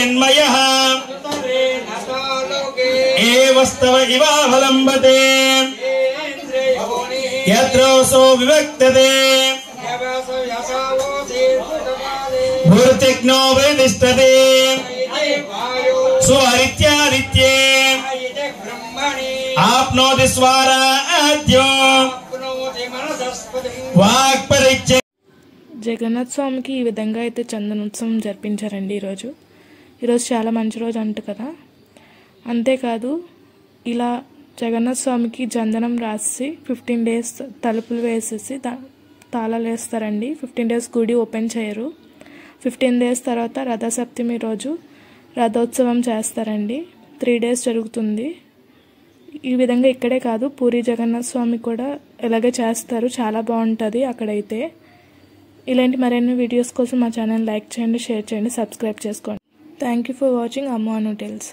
तन्मयः एवस्तव इवावलम्बते यत्रोऽसो विवक्तते भूर्तिग्नो वैदिष्टते सुहरित्यादित्ये आप्नोति स्वाराद्यो वाक्परिच्ఛే జగన్నాథ స్వామికి ఈ విధంగా అయితే చందనోత్సవం జరిపించారండి ఈరోజు చాలా మంచి రోజు అంట కదా. అంతేకాదు ఇలా జగన్నాథ స్వామికి చందనం రాసి 15 days తలుపులు వేసేసి తాళాలు వేస్తారండి. 15 days గుడి ఓపెన్ చేయరు. 15 days తర్వాత రథసప్తమి రోజు రథోత్సవం చేస్తారండి. 3 days జరుగుతుంది. ఈ విధంగా ఇక్కడే కాదు పూరి జగన్నాథ స్వామి కూడా ఇలాగే చేస్తారు. చాలా బాగుంటుంది అక్కడైతే. ఇలాంటి మరిన్ని వీడియోస్ కోసం మా ఛానల్ లైక్ చేయండి, షేర్ చేయండి, సబ్స్క్రైబ్ చేసుకోండి. Thank you for watching Ammu Anu tells.